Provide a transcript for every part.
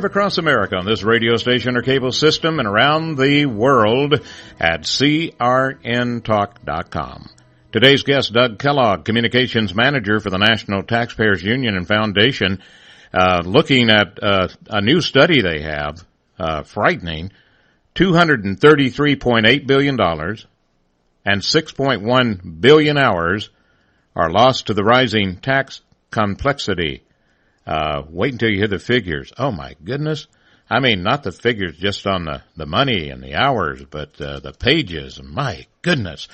live across America on this radio station or cable system and around the world at crntalk.com. Today's guest, Doug Kellogg, Communications Manager for the National Taxpayers Union and Foundation, looking at a new study they have, frightening, $233.8 billion and 6.1 billion hours are lost to the rising tax complexity. Wait until you hear the figures. Oh, my goodness. I mean, not the figures just on the money and the hours, but the pages. My goodness.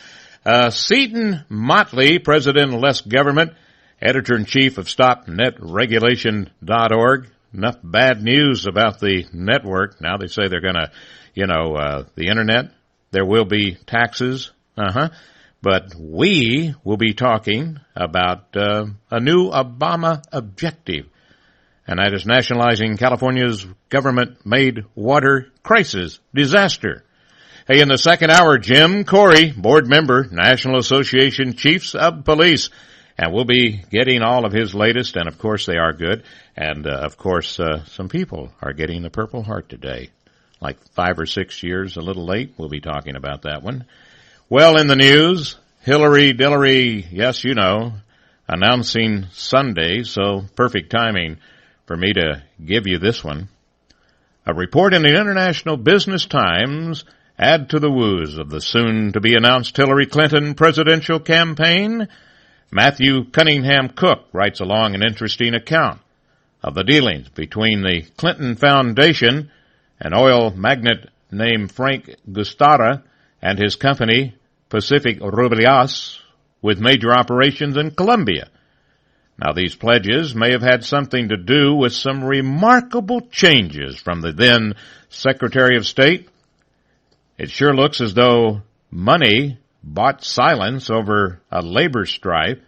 Seton, Motley, President of Less Government, Editor-in-Chief of StopNetRegulation.org. Enough bad news about the network. Now they say they're going to, the Internet, there will be taxes. But we will be talking about a new Obama objective, and that is nationalizing California's government-made water crisis disaster. Hey, in the second hour, Jim Corey, board member, National Association Chiefs of Police, and we'll be getting all of his latest, and of course they are good, and of course some people are getting the Purple Heart today, like 5 or 6 years a little late. We'll be talking about that one. Well, in the news, Hillary Dillery, yes, you know, announcing Sunday, so perfect timing for me to give you this one. A report in the International Business Times add to the woos of the soon-to-be-announced Hillary Clinton presidential campaign. Matthew Cunningham Cook writes a long and interesting account of the dealings between the Clinton Foundation, an oil magnate named Frank Gustara, and his company, Pacific Rubilas, with major operations in Colombia. Now, these pledges may have had something to do with some remarkable changes from the then Secretary of State. It sure looks as though money bought silence over a labor strife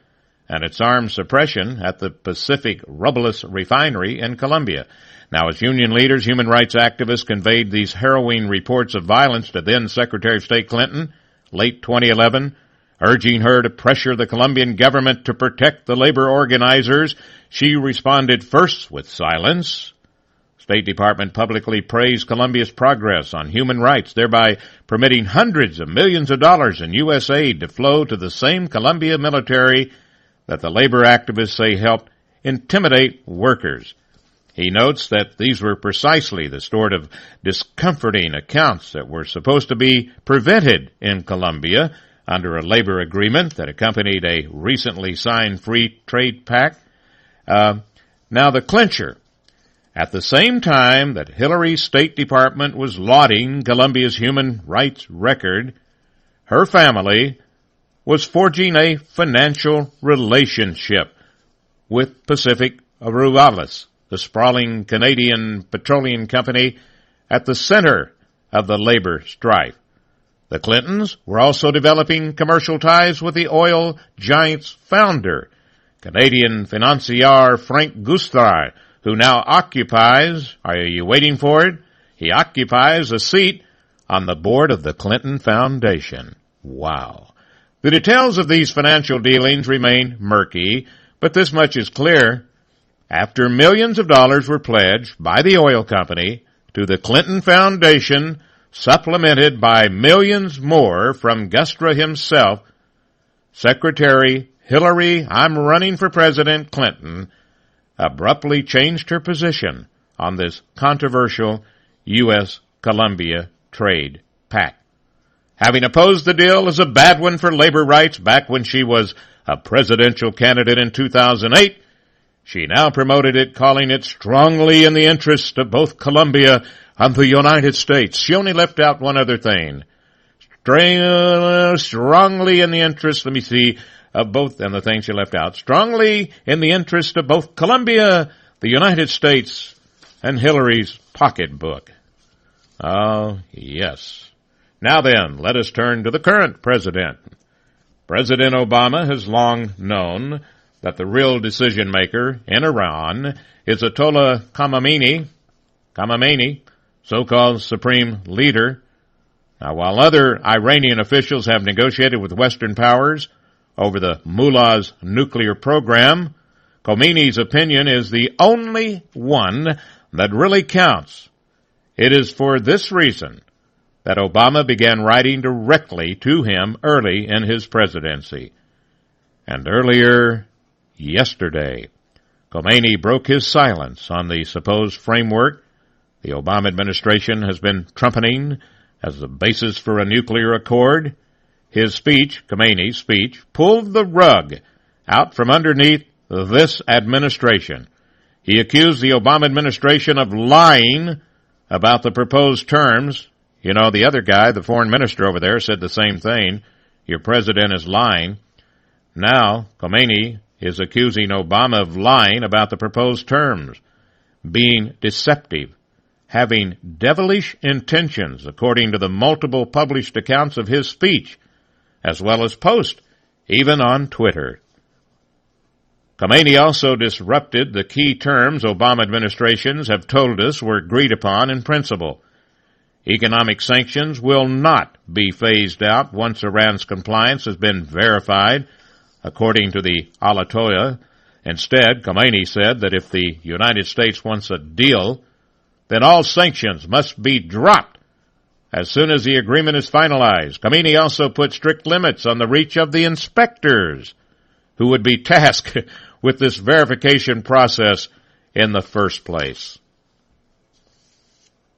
and its armed suppression at the Pacific Rubilas refinery in Colombia. Now, as union leaders, human rights activists conveyed these harrowing reports of violence to then Secretary of State Clinton, late 2011, urging her to pressure the Colombian government to protect the labor organizers. She responded first with silence. State Department publicly praised Colombia's progress on human rights, thereby permitting hundreds of millions of dollars in U.S. aid to flow to the same Colombia military that the labor activists say helped intimidate workers. He notes that these were precisely the sort of discomforting accounts that were supposed to be prevented in Colombia under a labor agreement that accompanied a recently signed free trade pact. Now the clincher. At the same time that Hillary's State Department was lauding Colombia's human rights record, her family was forging a financial relationship with Pacific Rubilas, the sprawling Canadian petroleum company at the center of the labor strife. The Clintons were also developing commercial ties with the oil giant's founder, Canadian financier Frank Gustara, who now occupies, are you waiting for it? He occupies a seat on the board of the Clinton Foundation. Wow. The details of these financial dealings remain murky, but this much is clear. After millions of dollars were pledged by the oil company to the Clinton Foundation, supplemented by millions more from Gustara himself, Secretary Hillary, I'm running for President Clinton, abruptly changed her position on this controversial U.S.-Colombia trade pact. Having opposed the deal as a bad one for labor rights back when she was a presidential candidate in 2008, she now promoted it, calling it strongly in the interest of both Colombia and the United States. She only left out one other thing. Strongly in the interest, of both, and the thing she left out, strongly in the interest of both Colombia, the United States, and Hillary's pocketbook. Oh, yes. Now then, let us turn to the current president. President Obama has long known that the real decision-maker in Iran is Ayatollah Khamenei, so-called supreme leader. Now, while other Iranian officials have negotiated with Western powers over the mullah's nuclear program, Khomeini's opinion is the only one that really counts. It is for this reason that Obama began writing directly to him early in his presidency. And earlier yesterday, Khomeini broke his silence on the supposed framework the Obama administration has been trumpeting as the basis for a nuclear accord. His speech, Khomeini's speech, pulled the rug out from underneath this administration. He accused the Obama administration of lying about the proposed terms. You know, the other guy, the foreign minister over there, said the same thing. Your president is lying. Now, Khomeini is accusing Obama of lying about the proposed terms, being deceptive, having devilish intentions, according to the multiple published accounts of his speech, as well as posts, even on Twitter. Khomeini also disrupted the key terms Obama administrations have told us were agreed upon in principle. Economic sanctions will not be phased out once Iran's compliance has been verified, according to the Ayatollah. Instead, Khomeini said that if the United States wants a deal, then all sanctions must be dropped as soon as the agreement is finalized. Khomeini also put strict limits on the reach of the inspectors who would be tasked with this verification process in the first place.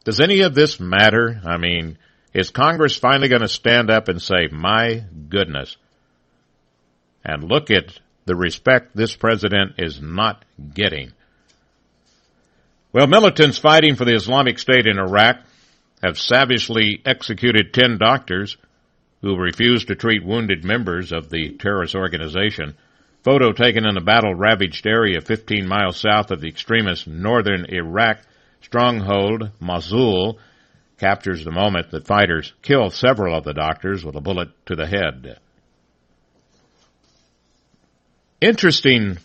Does any of this matter? I mean, is Congress finally going to stand up and say, my goodness, and look at the respect this president is not getting? Well, militants fighting for the Islamic State in Iraq have savagely executed 10 doctors who refused to treat wounded members of the terrorist organization. Photo taken in a battle-ravaged area 15 miles south of the extremist northern Iraq stronghold, Mosul, captures the moment that fighters kill several of the doctors with a bullet to the head. Interesting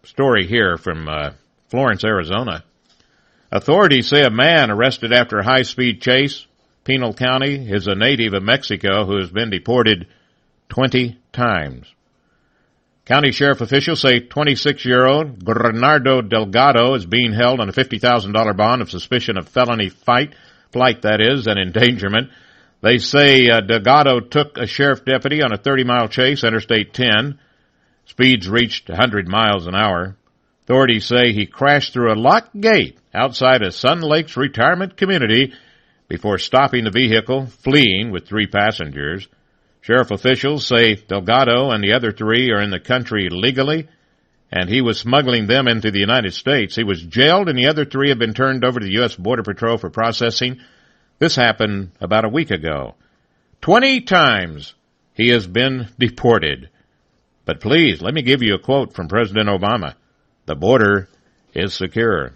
story here from Florence, Arizona. Authorities say a man arrested after a high-speed chase, Pinal County, is a native of Mexico who has been deported 20 times. County sheriff officials say 26-year-old Bernardo Delgado is being held on a $50,000 bond of suspicion of felony flight, and endangerment. They say Delgado took a sheriff deputy on a 30-mile chase, Interstate 10. Speeds reached 100 miles an hour. Authorities say he crashed through a locked gate outside a Sun Lakes retirement community before stopping the vehicle, fleeing with 3 passengers. Sheriff officials say Delgado and the other 3 are in the country legally, and he was smuggling them into the United States. He was jailed, and the other 3 have been turned over to the U.S. Border Patrol for processing. This happened about a week ago. 20 times he has been deported. But please, let me give you a quote from President Obama. The border is secure.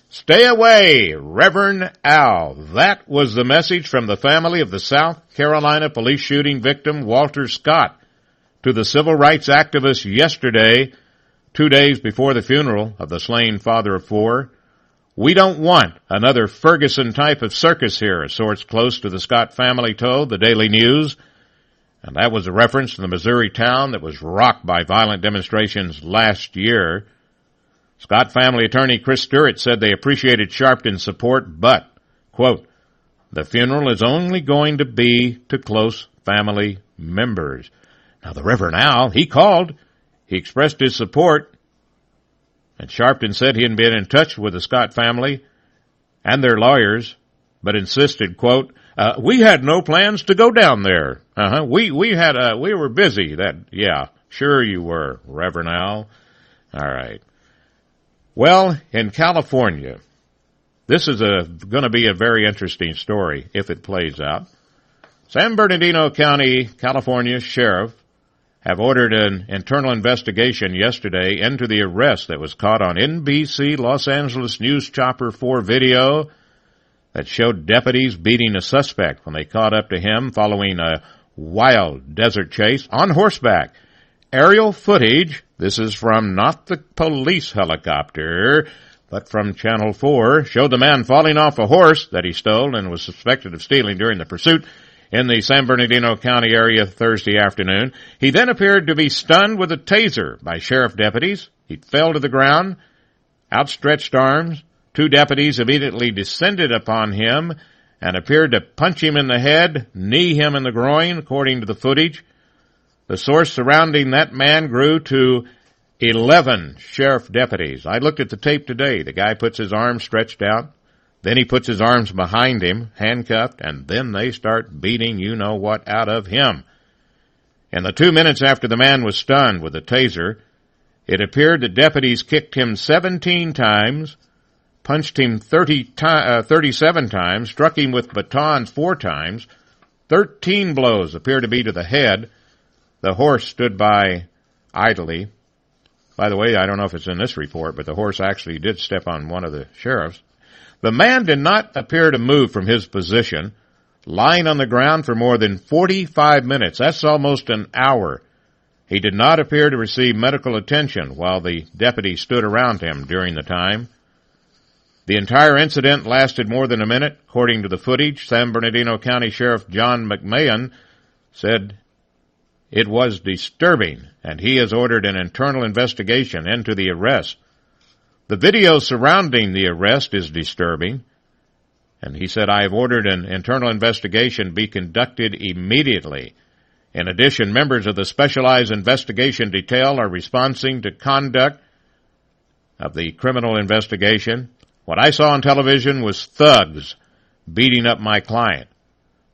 Stay away, Reverend Al. That was the message from the family of the South Carolina police shooting victim Walter Scott to the civil rights activists yesterday, 2 days before the funeral of the slain father of 4. We don't want another Ferguson type of circus here, a source close to the Scott family told the Daily News. And that was a reference to the Missouri town that was rocked by violent demonstrations last year. Scott family attorney Chris Stewart said they appreciated Sharpton's support, but, quote, the funeral is only going to be to close family members. Now, the Reverend Al, he called. He expressed his support. And Sharpton said he had been in touch with the Scott family and their lawyers, but insisted, quote, we had no plans to go down there. We were busy. Yeah, sure you were, Reverend Al. All right. Well, in California, this is going to be a very interesting story if it plays out. San Bernardino County, California sheriff have ordered an internal investigation yesterday into the arrest that was caught on NBC Los Angeles News Chopper 4 video that showed deputies beating a suspect when they caught up to him following a wild desert chase on horseback. Aerial footage, this is from not the police helicopter, but from Channel 4, showed the man falling off a horse that he stole and was suspected of stealing during the pursuit in the San Bernardino County area Thursday afternoon. He then appeared to be stunned with a taser by sheriff deputies. He fell to the ground, outstretched arms, 2 deputies immediately descended upon him and appeared to punch him in the head, knee him in the groin, according to the footage. The source surrounding that man grew to 11 sheriff deputies. I looked at the tape today. The guy puts his arms stretched out. Then he puts his arms behind him, handcuffed, and then they start beating you-know-what out of him. In the 2 minutes after the man was stunned with a taser, it appeared that deputies kicked him 17 times, punched him 37 times, struck him with batons 4 times. 13 blows appear to be to the head. The horse stood by idly. By the way, I don't know if it's in this report, but the horse actually did step on one of the sheriffs. The man did not appear to move from his position, lying on the ground for more than 45 minutes. That's almost an hour. He did not appear to receive medical attention while the deputies stood around him during the time. The entire incident lasted more than a minute. According to the footage, San Bernardino County Sheriff John McMahon said it was disturbing, and he has ordered an internal investigation into the arrest. The video surrounding the arrest is disturbing, and he said, I have ordered an internal investigation be conducted immediately. In addition, members of the Specialized Investigation Detail are responding to conduct of the criminal investigation. What I saw on television was thugs beating up my client.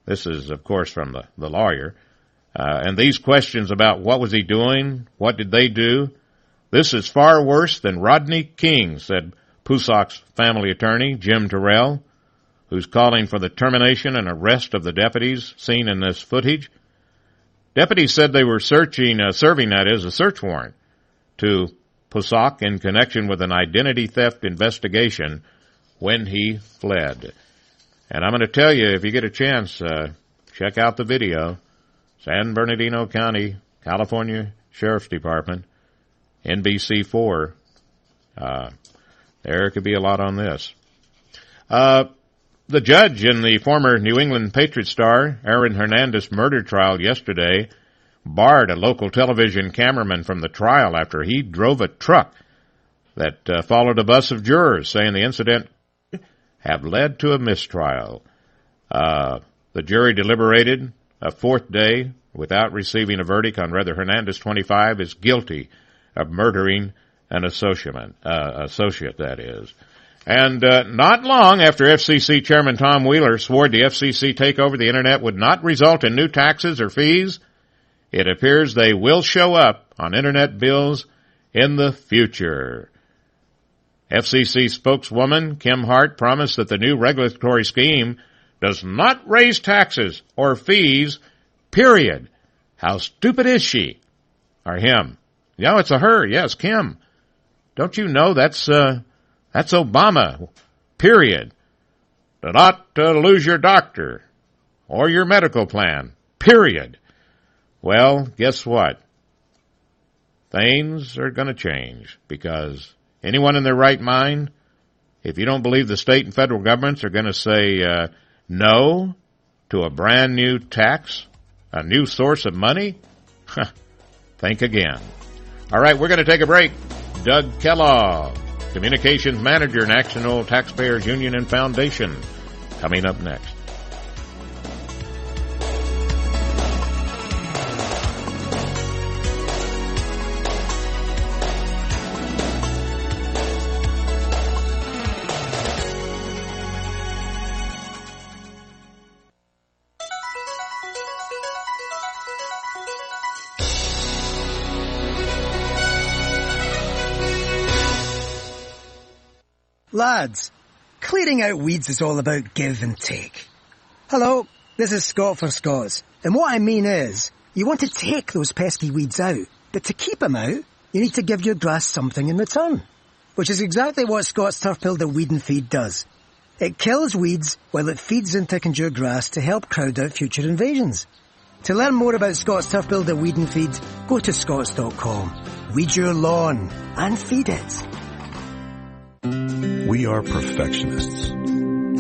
This is, of course, from the lawyer. And these questions about what was he doing, what did they do, this is far worse than Rodney King, said Pusok's family attorney, Jim Terrell, who's calling for the termination and arrest of the deputies seen in this footage. Deputies said they were serving a search warrant to Pusok in connection with an identity theft investigation when he fled. And I'm going to tell you, if you get a chance, check out the video. San Bernardino County, California Sheriff's Department, NBC4. There could be a lot on this. The judge in the former New England Patriot star Aaron Hernandez murder trial yesterday barred a local television cameraman from the trial after he drove a truck that followed a bus of jurors, saying the incident have led to a mistrial. The jury deliberated a 4th day without receiving a verdict on whether Hernandez, 25, is guilty of murdering an associate, that is. And not long after FCC Chairman Tom Wheeler swore the FCC takeover of the Internet would not result in new taxes or fees, it appears they will show up on Internet bills in the future. FCC spokeswoman Kim Hart promised that the new regulatory scheme does not raise taxes or fees, period. How stupid is she? Or him? No, it's a her. Yes, Kim. Don't you know that's Obama, period. Do not lose your doctor or your medical plan, period. Well, guess what? Things are going to change because anyone in their right mind, if you don't believe the state and federal governments are going to say no to a brand new tax, a new source of money, think again. All right, we're going to take a break. Doug Kellogg, Communications Manager, National Taxpayers Union and Foundation, coming up next. Lads, clearing out weeds is all about give and take. Hello, this is Scott for Scots, and what I mean is, you want to take those pesky weeds out, but to keep them out, you need to give your grass something in return. Which is exactly what Scott's Turf Builder Weed and Feed does. It kills weeds while it feeds and thickens your grass to help crowd out future invasions. To learn more about Scott's Turf Builder Weed and Feed, go to Scotts.com. Weed your lawn and feed it. We are perfectionists.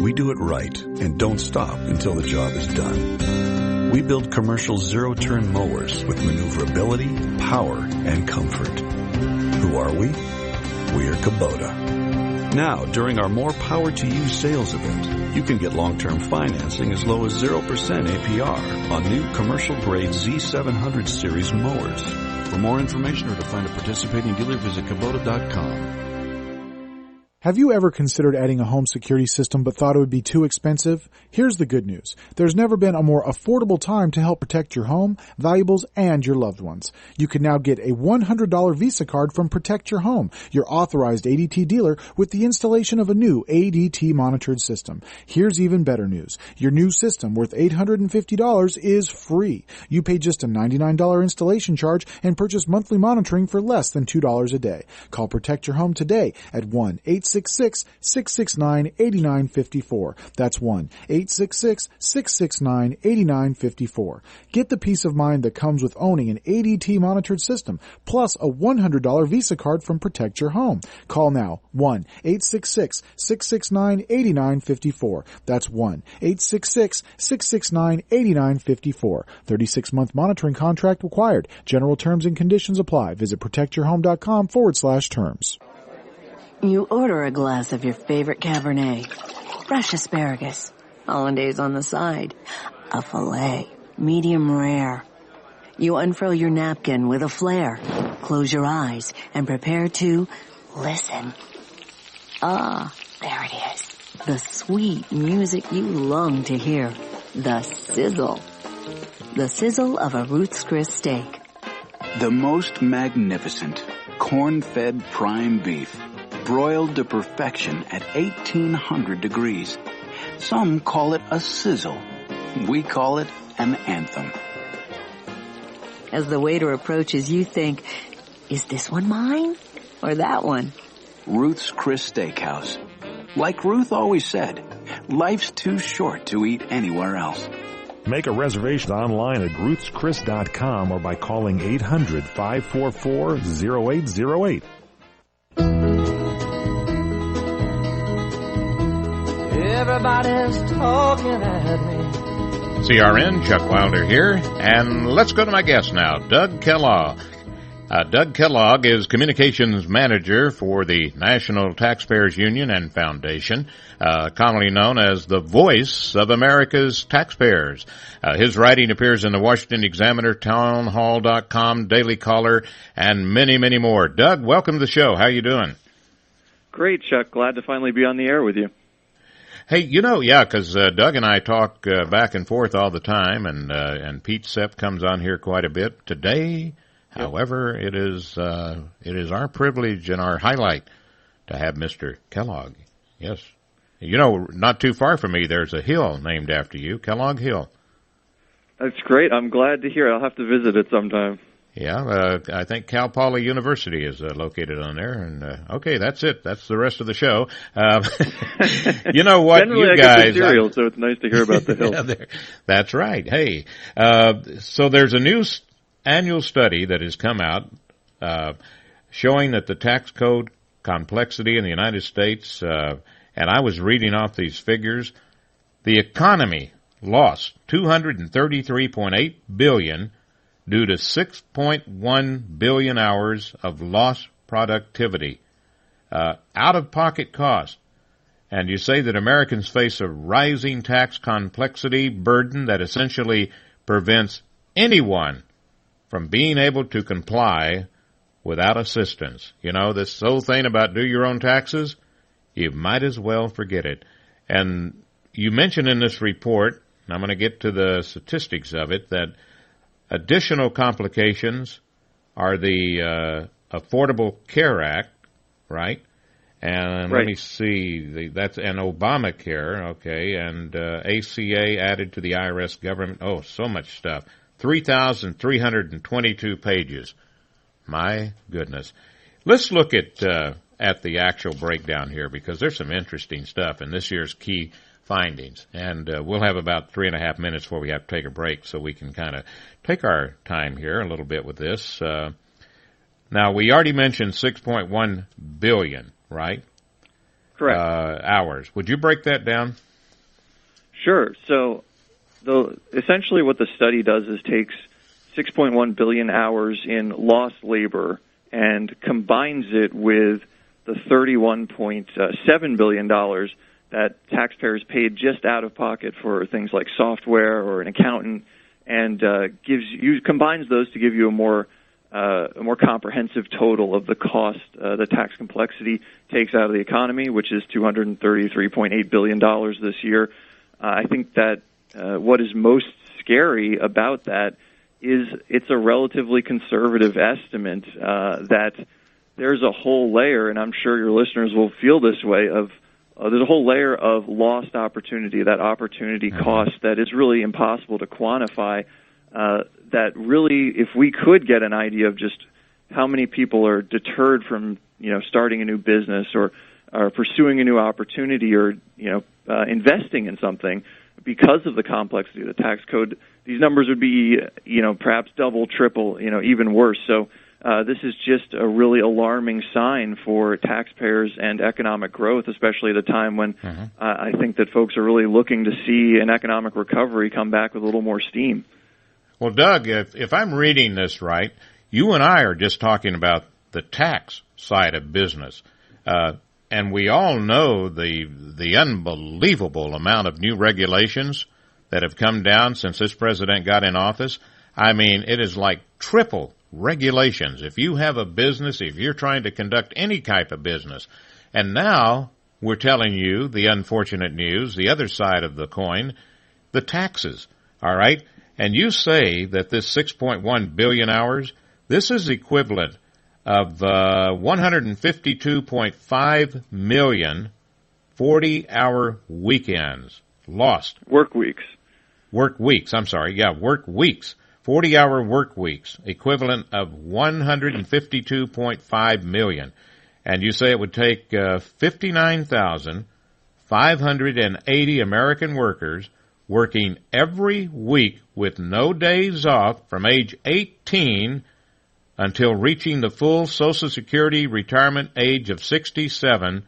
We do it right and don't stop until the job is done. We build commercial zero-turn mowers with maneuverability, power, and comfort. Who are we? We are Kubota. Now, during our More Power to You sales event, you can get long-term financing as low as 0% APR on new commercial-grade Z700 series mowers. For more information or to find a participating dealer, visit Kubota.com. Have you ever considered adding a home security system but thought it would be too expensive? Here's the good news. There's never been a more affordable time to help protect your home, valuables, and your loved ones. You can now get a $100 Visa card from Protect Your Home, your authorized ADT dealer, with the installation of a new ADT monitored system. Here's even better news. Your new system, worth $850, is free. You pay just a $99 installation charge and purchase monthly monitoring for less than $2 a day. Call Protect Your Home today at 1-866-669-8954. That's 1-866-669-8954. Get the peace of mind that comes with owning an ADT monitored system, plus a $100 Visa card from Protect Your Home. Call now, 1-866-669-8954. That's 1-866-669-8954. 36-month monitoring contract required. General terms and conditions apply. Visit protectyourhome.com/terms. You order a glass of your favorite Cabernet, fresh asparagus, hollandaise on the side, a filet, medium rare. You unfurl your napkin with a flair, close your eyes, and prepare to listen. Ah, there it is. The sweet music you long to hear. The sizzle. The sizzle of a Ruth's Chris steak. The most magnificent, corn-fed prime beef, broiled to perfection at 1,800 degrees. Some call it a sizzle. We call it an anthem. As the waiter approaches, you think, is this one mine or that one? Ruth's Chris Steakhouse. Like Ruth always said, life's too short to eat anywhere else. Make a reservation online at ruthschris.com or by calling 800-544-0808. Everybody's talking at me. CRN, Chuck Wilder here, and let's go to my guest now, Doug Kellogg. Doug Kellogg is Communications Manager for the National Taxpayers Union and Foundation, commonly known as the voice of America's taxpayers. His writing appears in the Washington Examiner, townhall.com, Daily Caller, and many, many more. Doug, welcome to the show. How you doing? Great, Chuck. Glad to finally be on the air with you. Hey, because Doug and I talk back and forth all the time, and Pete Sepp comes on here quite a bit today. However, it is our privilege and our highlight to have Mr. Kellogg. Yes. Not too far from me, there's a hill named after you, Kellogg Hill. That's great. I'm glad to hear it. I'll have to visit it sometime. Yeah, I think Cal Poly University is located on there. And okay, that's it. That's the rest of the show. You know what, Generally, you I guys... get the cereal, so it's nice to hear about the hill. Yeah, that's right. Hey, so there's a new annual study that has come out showing that the tax code complexity in the United States, and I was reading off these figures, the economy lost $233.8 billion due to 6.1 billion hours of lost productivity, out-of-pocket cost. And you say that Americans face a rising tax complexity burden that essentially prevents anyone from being able to comply without assistance. This whole thing about do your own taxes, you might as well forget it. And you mentioned in this report, and I'm going to get to the statistics of it, that additional complications are the Affordable Care Act, right? And right. Let me see, that's an Obamacare, okay, and ACA added to the IRS government. Oh, so much stuff. 3,322 pages. My goodness. Let's look at the actual breakdown here, because there's some interesting stuff in this year's key findings. And we'll have about 3.5 minutes before we have to take a break, so we can kind of take our time here a little bit with this. Now, we already mentioned 6.1 billion, right? Correct. Hours. Would you break that down? Sure. So, essentially what the study does is takes 6.1 billion hours in lost labor and combines it with the $31.7 billion that taxpayers paid just out of pocket for things like software or an accountant, and combines those to give you a more comprehensive total of the cost the tax complexity takes out of the economy, which is $233.8 billion this year. I think that what is most scary about that is it's a relatively conservative estimate that there's a whole layer, and I'm sure your listeners will feel this way, of there's a whole layer of lost opportunity, that opportunity cost that is really impossible to quantify, that really, if we could get an idea of just how many people are deterred from, starting a new business or pursuing a new opportunity or, investing in something because of the complexity of the tax code, these numbers would be, perhaps double, triple, even worse. So this is just a really alarming sign for taxpayers and economic growth, especially at a time when I think that folks are really looking to see an economic recovery come back with a little more steam. Well, Doug, if I'm reading this right, you and I are just talking about the tax side of business. And we all know the unbelievable amount of new regulations that have come down since this president got in office. I mean, it is like triple regulations. If you have a business, if you're trying to conduct any type of business, and now we're telling you the unfortunate news, the other side of the coin, the taxes, all right? And you say that this 6.1 billion hours, this is equivalent of 152.5 million 40-hour weekends lost. Work weeks. Work weeks, 40-hour work weeks, equivalent of 152.5 million. And you say it would take 59,580 American workers working every week with no days off from age 18 until reaching the full Social Security retirement age of 67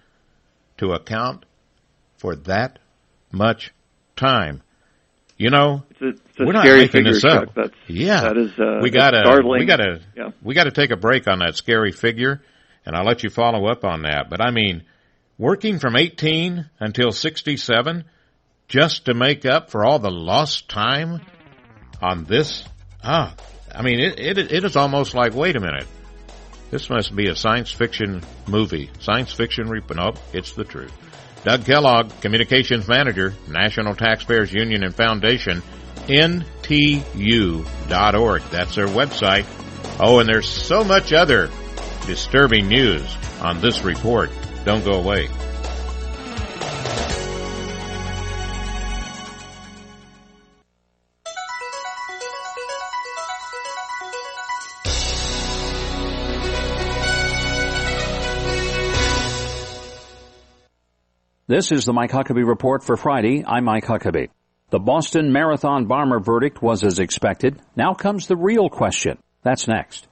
to account for that much time. It's a we're not making figure, this up. Chuck. That is startling. We gotta take a break on that scary figure, and I'll let you follow up on that. But I mean, working from 18 until 67 just to make up for all the lost time on this. I mean, it is almost like, wait a minute, this must be a science fiction movie. Nope, it's the truth. Doug Kellogg, Communications Manager, National Taxpayers Union and Foundation, NTU.org. That's their website. Oh, and there's so much other disturbing news on this report. Don't go away. This is the Mike Huckabee Report for Friday. I'm Mike Huckabee. The Boston Marathon bomber verdict was as expected. Now comes the real question. That's next.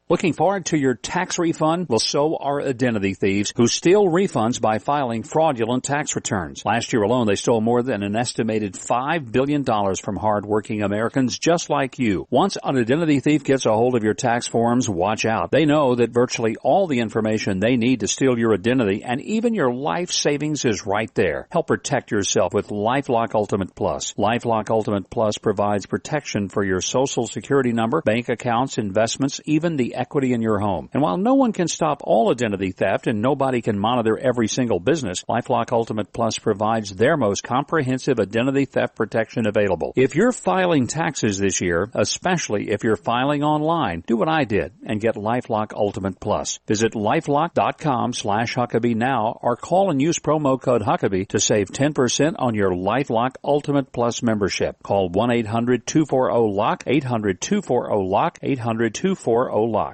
Looking forward to your tax refund? Well, so are identity thieves who steal refunds by filing fraudulent tax returns. Last year alone, they stole more than an estimated $5 billion from hard-working Americans just like you. Once an identity thief gets a hold of your tax forms, watch out. They know that virtually all the information they need to steal your identity and even your life savings is right there. Help protect yourself with LifeLock Ultimate Plus. LifeLock Ultimate Plus provides protection for your Social Security number, bank accounts, investments, even the equity in your home. And while no one can stop all identity theft and nobody can monitor every single business, LifeLock Ultimate Plus provides their most comprehensive identity theft protection available. If you're filing taxes this year, especially if you're filing online, do what I did and get LifeLock Ultimate Plus. Visit LifeLock.com/Huckabee now or call and use promo code Huckabee to save 10% on your LifeLock Ultimate Plus membership. Call 1-800-240-LOCK, 800-240-LOCK, 800-240-LOCK.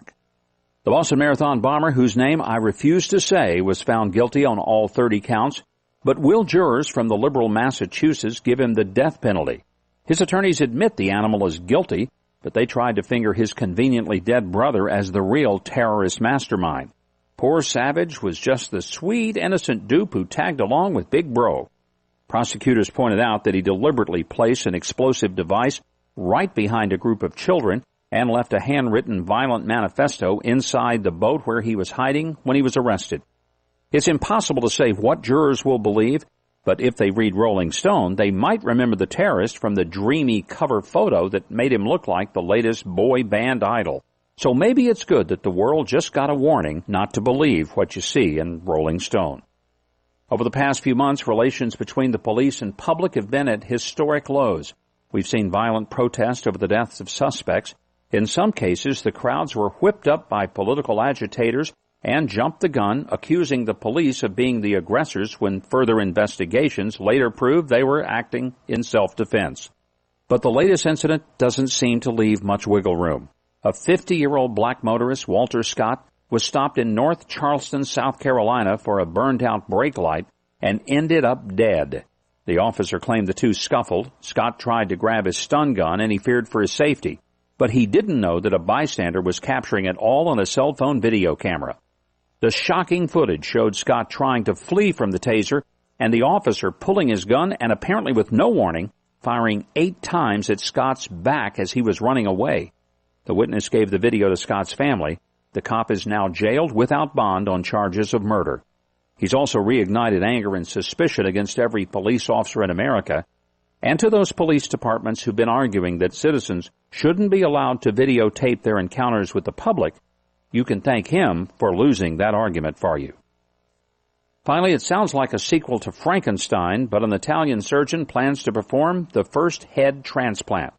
The Boston Marathon bomber, whose name I refuse to say, was found guilty on all 30 counts, but will jurors from the liberal Massachusetts give him the death penalty? His attorneys admit the animal is guilty, but they tried to finger his conveniently dead brother as the real terrorist mastermind. Poor Savage was just the sweet, innocent dupe who tagged along with Big Bro. Prosecutors pointed out that he deliberately placed an explosive device right behind a group of children and left a handwritten violent manifesto inside the boat where he was hiding when he was arrested. It's impossible to say what jurors will believe, but if they read Rolling Stone, they might remember the terrorist from the dreamy cover photo that made him look like the latest boy band idol. So maybe it's good that the world just got a warning not to believe what you see in Rolling Stone. Over the past few months, relations between the police and public have been at historic lows. We've seen violent protests over the deaths of suspects. In some cases, the crowds were whipped up by political agitators and jumped the gun, accusing the police of being the aggressors when further investigations later proved they were acting in self-defense. But the latest incident doesn't seem to leave much wiggle room. A 50-year-old black motorist, Walter Scott, was stopped in North Charleston, South Carolina for a burned-out brake light and ended up dead. The officer claimed the two scuffled. Scott tried to grab his stun gun and he feared for his safety. But he didn't know that a bystander was capturing it all on a cell phone video camera. The shocking footage showed Scott trying to flee from the taser and the officer pulling his gun and apparently with no warning, firing 8 times at Scott's back as he was running away. The witness gave the video to Scott's family. The cop is now jailed without bond on charges of murder. He's also reignited anger and suspicion against every police officer in America and to those police departments who've been arguing that citizens shouldn't be allowed to videotape their encounters with the public. You can thank him for losing that argument for you. Finally, it sounds like a sequel to Frankenstein, but an Italian surgeon plans to perform the first head transplant.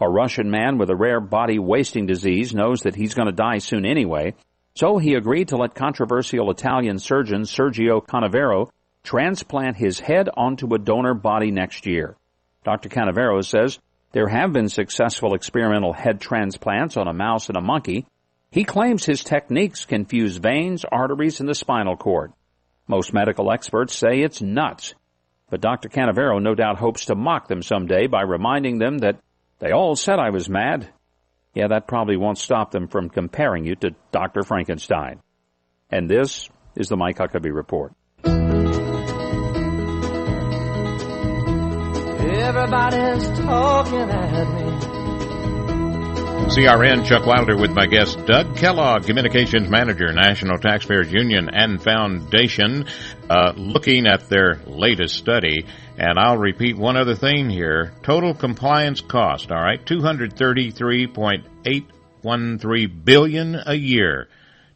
A Russian man with a rare body wasting disease knows that he's going to die soon anyway, so he agreed to let controversial Italian surgeon Sergio Canavero transplant his head onto a donor body next year. Dr. Canavero says there have been successful experimental head transplants on a mouse and a monkey. He claims his techniques confuse veins, arteries, and the spinal cord. Most medical experts say it's nuts, but Dr. Canavero no doubt hopes to mock them someday by reminding them that they all said I was mad. Yeah, that probably won't stop them from comparing you to Dr. Frankenstein. And this is the Mike Huckabee Report. Everybody's talking at me. CRN Chuck Wilder with my guest Doug Kellogg, Communications Manager, National Taxpayers Union and Foundation, looking at their latest study. And I'll repeat one other thing here. Total compliance cost, all right, $233.813 billion a year.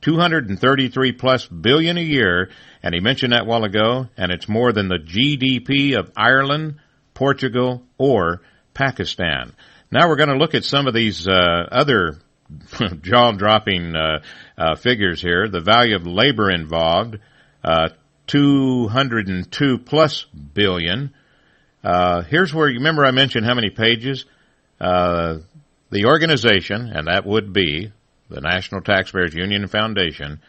233 plus billion a year, and he mentioned that a while ago, and it's more than the GDP of Ireland, Portugal, or Pakistan. Now we're going to look at some of these other jaw-dropping figures here. The value of labor involved, 202 plus billion. Here's where, you remember I mentioned how many pages? The organization, and that would be the National Taxpayers Union and Foundation,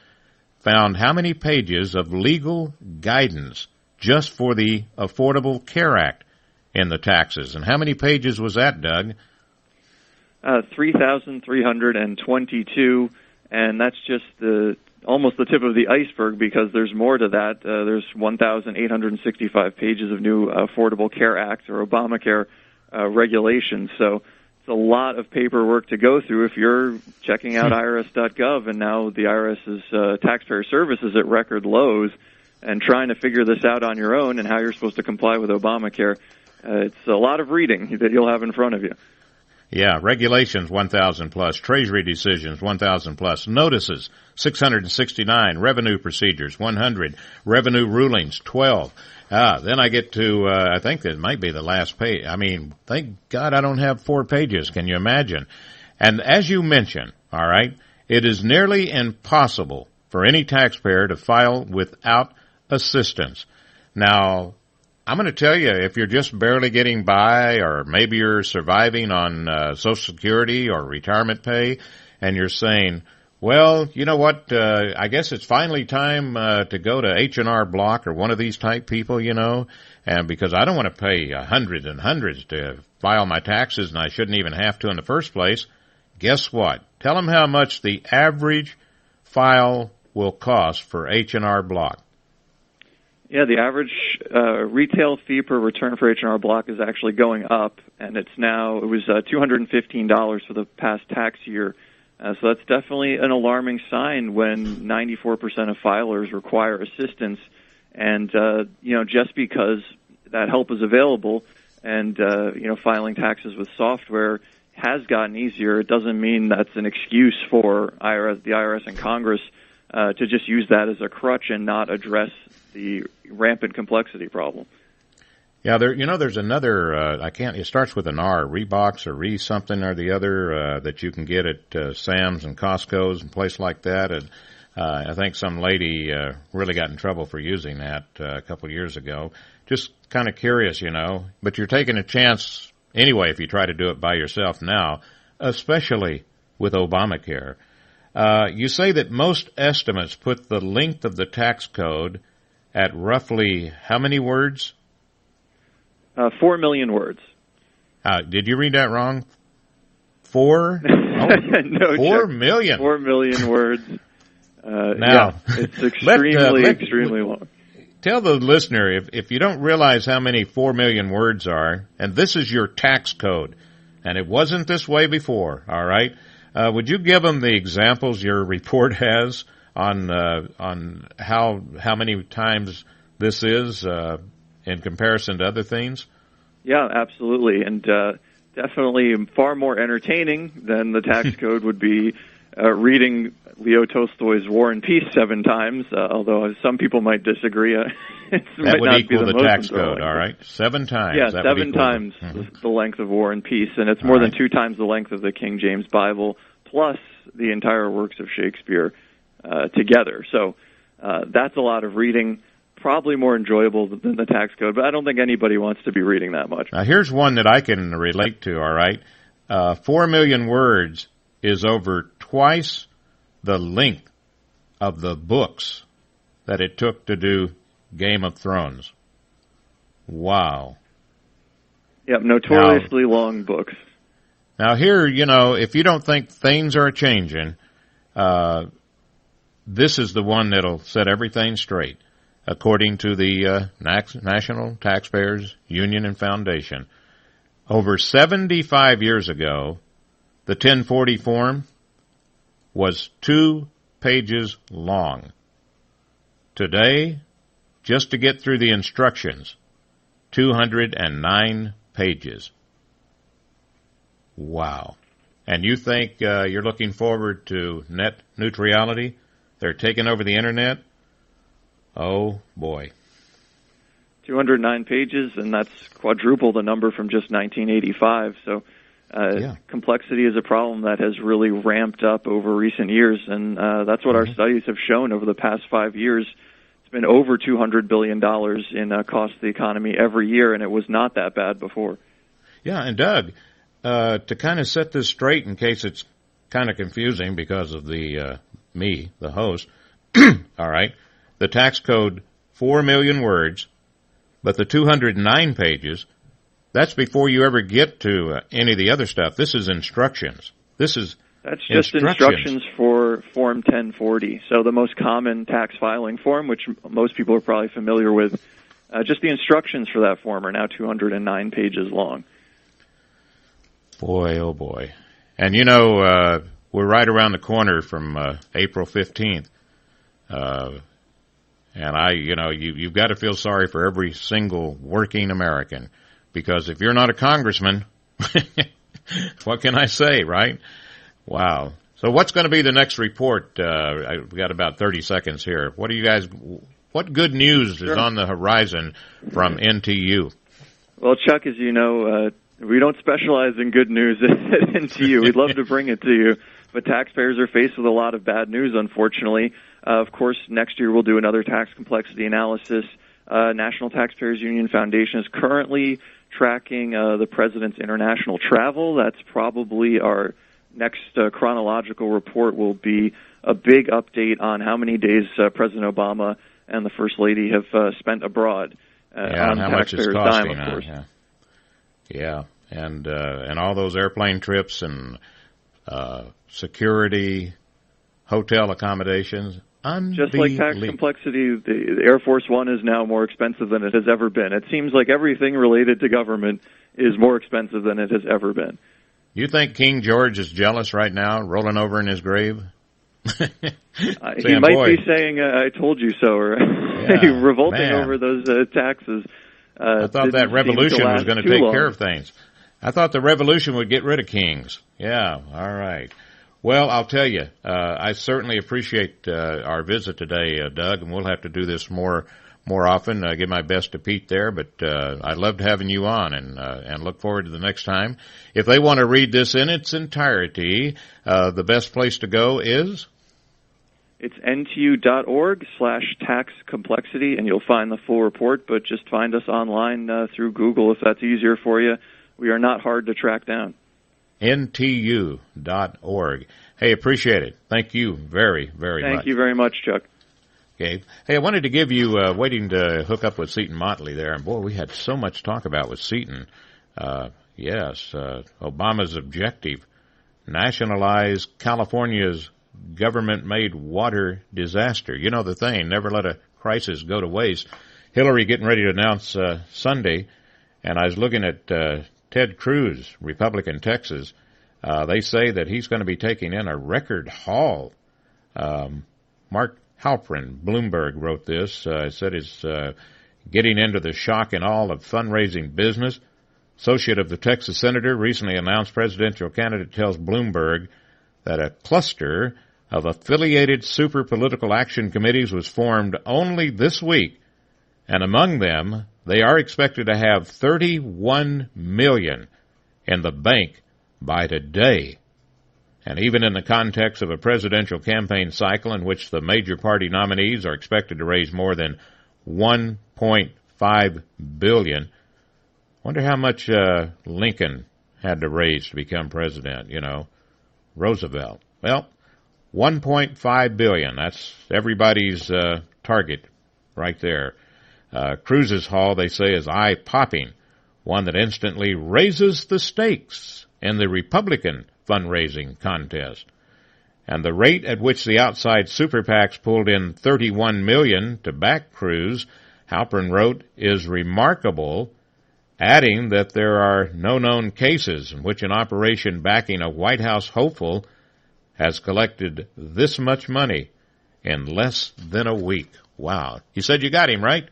found how many pages of legal guidance just for the Affordable Care Act in the taxes. And how many pages was that, Doug? 3,322, and that's just almost the tip of the iceberg, because there's more to that. There's 1,865 pages of new Affordable Care Act or Obamacare regulations. So it's a lot of paperwork to go through if you're checking out IRS.gov, and now the IRS's taxpayer service is at record lows, and trying to figure this out on your own and how you're supposed to comply with Obamacare. It's a lot of reading that you'll have in front of you. Yeah, regulations 1,000 plus, Treasury decisions 1,000 plus, notices 669, revenue procedures 100, revenue rulings 12. Then I get to, I think that might be the last page. I mean, thank God I don't have 4 pages. Can you imagine? And as you mentioned, all right, it is nearly impossible for any taxpayer to file without assistance. Now, I'm going to tell you, if you're just barely getting by, or maybe you're surviving on Social Security or retirement pay, and you're saying, well, you know what, I guess it's finally time to go to H&R Block or one of these type people, you know, and because I don't want to pay hundreds and hundreds to file my taxes, and I shouldn't even have to in the first place. Guess what? Tell them how much the average file will cost for H&R Block. Yeah, the average retail fee per return for H&R Block is actually going up, and it was $215 for the past tax year. So that's definitely an alarming sign when 94% of filers require assistance. And, just because that help is available and, filing taxes with software has gotten easier, it doesn't mean that's an excuse for the IRS and Congress to just use that as a crutch and not address the rampant complexity problem. Yeah, there's another, it starts with an R, Reeboks or Re-something or the other, that you can get at Sam's and Costco's and places like that. And I think some lady really got in trouble for using that a couple of years ago. Just kind of curious, but you're taking a chance anyway if you try to do it by yourself now, especially with Obamacare. You say that most estimates put the length of the tax code at roughly how many words? 4 million words. Did you read that wrong? 4? No, 4 million. 4 million words. Now, it's extremely long. Tell the listener, if you don't realize how many 4 million words are, and this is your tax code, and it wasn't this way before, all right? Would you give them the examples your report has on how many times this is in comparison to other things? Yeah, absolutely, and definitely far more entertaining than the tax code would be reading Leo Tolstoy's War and Peace 7 times, although some people might disagree. That would equal the tax code, all right? 7 times. Yeah, 7 times the length of War and Peace, and it's more than 2 times the length of the King James Bible, plus the entire works of Shakespeare together. So that's a lot of reading, probably more enjoyable than the tax code, but I don't think anybody wants to be reading that much. Now, here's one that I can relate to, all right? 4 million words is over twice the length of the books that it took to do Game of Thrones. Wow. Yep, notoriously long books. Now here, if you don't think things are changing, this is the one that'll set everything straight, according to the National Taxpayers Union and Foundation. Over 75 years ago, the 1040 form was 2 pages long. Today, just to get through the instructions, 209 pages. Wow. And you think you're looking forward to net neutrality? They're taking over the Internet? Oh, boy. 209 pages, and that's quadruple the number from just 1985. So complexity is a problem that has really ramped up over recent years, and that's what our studies have shown over the past 5 years. It's been over $200 billion in cost to the economy every year, and it was not that bad before. Yeah, and Doug, to kind of set this straight in case it's kind of confusing because of the the host, all right, the tax code, 4 million words, but the 209 pages, that's before you ever get to any of the other stuff. This is instructions. That's just instructions for Form 1040. So the most common tax filing form, which most people are probably familiar with, just the instructions for that form are now 209 pages long. Boy, oh boy. And we're right around the corner from April 15th. And you've got to feel sorry for every single working American, because if you're not a congressman, what can I say, right? Wow. So what's going to be the next report? We've got about 30 seconds here. What good news is on the horizon from NTU? Well, Chuck, as you know, we don't specialize in good news at NTU. We'd love to bring it to you, but taxpayers are faced with a lot of bad news, unfortunately. Of course, next year we'll do another tax complexity analysis. National Taxpayers Union Foundation is currently tracking the president's international travel. That's probably our next chronological report will be a big update on how many days President Obama and the First Lady have spent abroad on how much it's taxpayers' costing, dime, of course. Yeah, and all those airplane trips and security, hotel accommodations. Just like tax complexity, the Air Force One is now more expensive than it has ever been. It seems like everything related to government is more expensive than it has ever been. You think King George is jealous right now, rolling over in his grave? He might be saying, I told you so, or revolting over those taxes. I thought that revolution was going to take care of things. I thought the revolution would get rid of kings. Yeah, all right. Well, I'll tell you, I certainly appreciate our visit today, Doug, and we'll have to do this more often. Give my best to Pete there, but I loved having you on, and look forward to the next time. If they want to read this in its entirety, the best place to go is? It's ntu.org/tax complexity, and you'll find the full report, but just find us online through Google if that's easier for you. We are not hard to track down. ntu.org. Hey, appreciate it. Thank you very, very much. Thank you very much, Chuck. Okay. Hey, I wanted to give you, waiting to hook up with Seton Motley there, and boy, we had so much to talk about with Seton. Obama's objective, nationalize California's government-made water disaster. You know the thing, never let a crisis go to waste. Hillary getting ready to announce Sunday, and I was looking at Ted Cruz, Republican Texas. They say that he's going to be taking in a record haul. Mark Halperin, Bloomberg, wrote this. Said he's getting into the shock and awe of fundraising business. Associate of the Texas senator, recently announced presidential candidate, tells Bloomberg that a cluster of affiliated super political action committees was formed only this week, and among them, they are expected to have $31 million in the bank by today. And even in the context of a presidential campaign cycle in which the major party nominees are expected to raise more than $1.5 billion, wonder how much Lincoln had to raise to become president, Roosevelt. Well, $1.5 billion. That's everybody's target right there. Cruz's haul, they say, is eye-popping, one that instantly raises the stakes in the Republican fundraising contest. And the rate at which the outside super PACs pulled in $31 million to back Cruz, Halperin wrote, is remarkable, adding that there are no known cases in which an operation backing a White House hopeful has collected this much money in less than a week. Wow. You said you got him, right?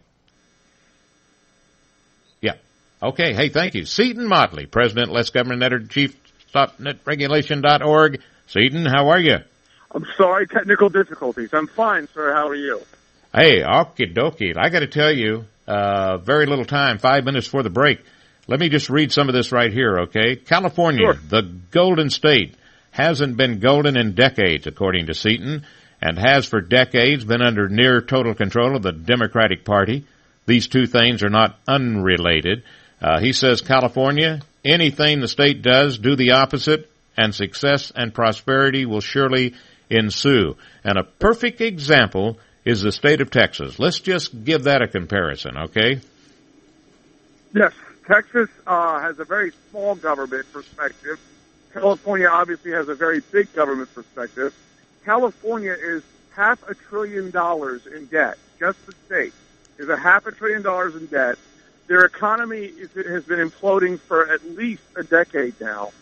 Yeah. Okay. Hey, thank you. Seton Motley, President, Less Government Editor-Chief, StopNetRegulation.org. Seton, how are you? I'm sorry, technical difficulties. I'm fine, sir. How are you? Hey, okie dokie. I got to tell you, very little time, 5 minutes for the break. Let me just read some of this right here, okay? California, sure. The Golden State, hasn't been golden in decades, according to Seton, and has for decades been under near total control of the Democratic Party. These two things are not unrelated. He says California, anything the state does, do the opposite, and success and prosperity will surely ensue. And a perfect example is the state of Texas. Let's just give that a comparison, okay? Yes, Texas has a very small government perspective. California obviously has a very big government perspective. California is $500 billion in debt. Just the state is $500 billion in debt. Their economy has been imploding for at least a decade now,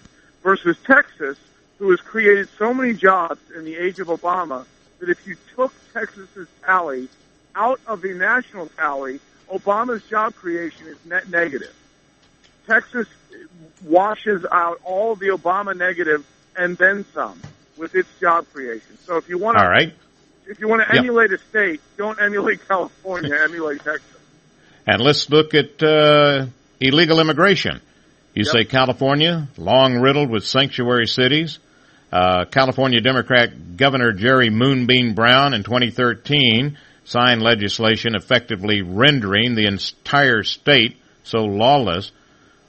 versus Texas, who has created so many jobs in the age of Obama that if you took Texas's tally out of the national tally, Obama's job creation is net negative. Texas washes out all of the Obama negative and then some with its job creation. So if you want to, all right. If you want to emulate a state, don't emulate California, emulate Texas. And let's look at illegal immigration. You say California, long riddled with sanctuary cities. California Democrat Governor Jerry Moonbeam Brown in 2013 signed legislation effectively rendering the entire state so lawless.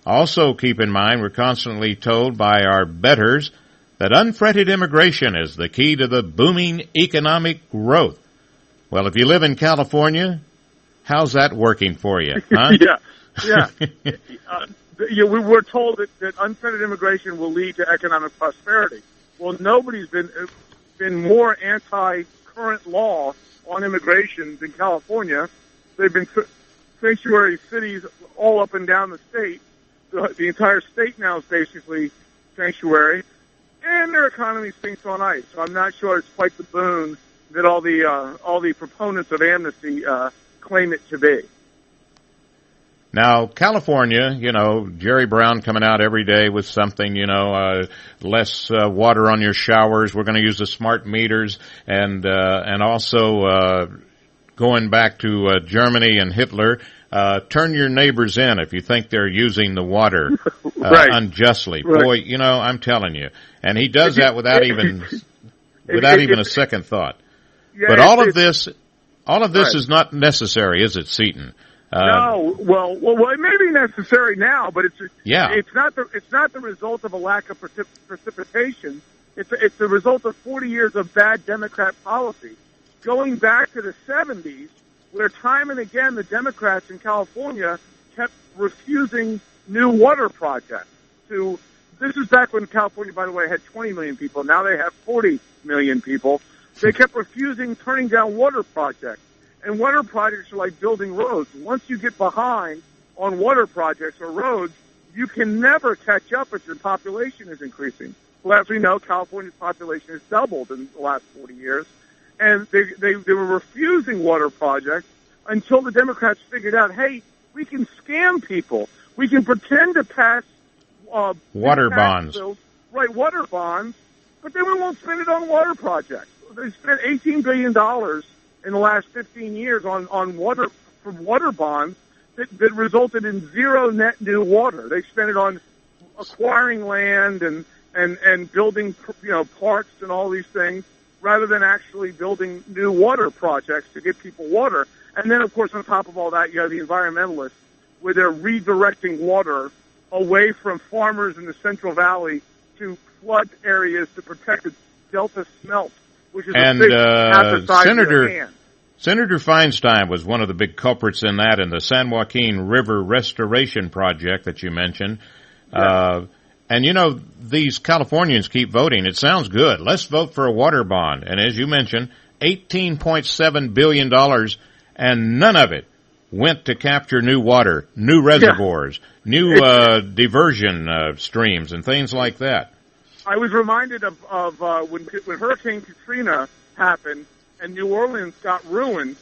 Also keep in mind, we're constantly told by our betters that unfettered immigration is the key to the booming economic growth. Well, if you live in California, how's that working for you? Huh? We were told that unfettered immigration will lead to economic prosperity. Well, nobody's been more anti-current law on immigration than California. They've been sanctuary cities all up and down the state. The entire state now is basically sanctuary, and their economy sinks on ice. So I'm not sure it's quite the boon that all the proponents of amnesty claim it to be. Now, California, Jerry Brown coming out every day with something, less water on your showers. We're going to use the smart meters, and also going back to Germany and Hitler. Turn your neighbors in if you think they're using the water right. unjustly. Right. Boy, I'm telling you. And he does that without even a second thought. Yeah, but all of this right. is not necessary, is it, Seton? No, well, it may be necessary now, but it's not the result of a lack of precipitation. It's the result of 40 years of bad Democrat policy, going back to the 70s, where time and again the Democrats in California kept refusing new water projects. This is back when California, by the way, had 20 million people. Now they have 40 million people. They kept refusing turning down water projects. And water projects are like building roads. Once you get behind on water projects or roads, you can never catch up if your population is increasing. Well, as we know, California's population has doubled in the last 40 years. And they were refusing water projects until the Democrats figured out, hey, we can scam people. We can pretend to pass water bonds. Bills, right, water bonds, but then we won't spend it on water projects. They spent $18 billion in the last 15 years on water bonds that resulted in zero net new water. They spent it on acquiring land and building parks and all these things, rather than actually building new water projects to get people water. And then, of course, on top of all that, you have the environmentalists, where they're redirecting water away from farmers in the Central Valley to flood areas to protect the Delta smelt, which is a big half the size of your hand. Senator Feinstein was one of the big culprits in that, in the San Joaquin River Restoration Project that you mentioned. Yeah. And, these Californians keep voting. It sounds good. Let's vote for a water bond. And as you mentioned, $18.7 billion, and none of it went to capture new water, new reservoirs, new diversion streams, and things like that. I was reminded of when Hurricane Katrina happened and New Orleans got ruined.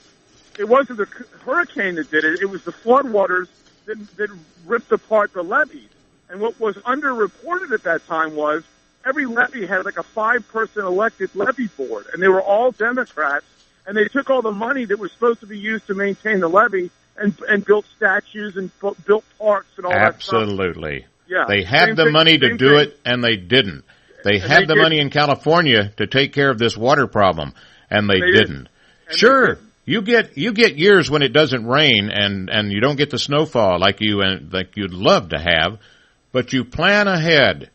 It wasn't the hurricane that did it. It was the floodwaters that ripped apart the levees. And what was underreported at that time was every levee had like a 5-person elected levee board, and they were all Democrats, and they took all the money that was supposed to be used to maintain the levee and built statues and built parks and all that stuff. Absolutely. Yeah. They had the money to do it, and they didn't. They had the money in California to take care of this water problem, and they didn't. Sure. You get years when it doesn't rain and you don't get the snowfall like you'd love to have. But you plan ahead,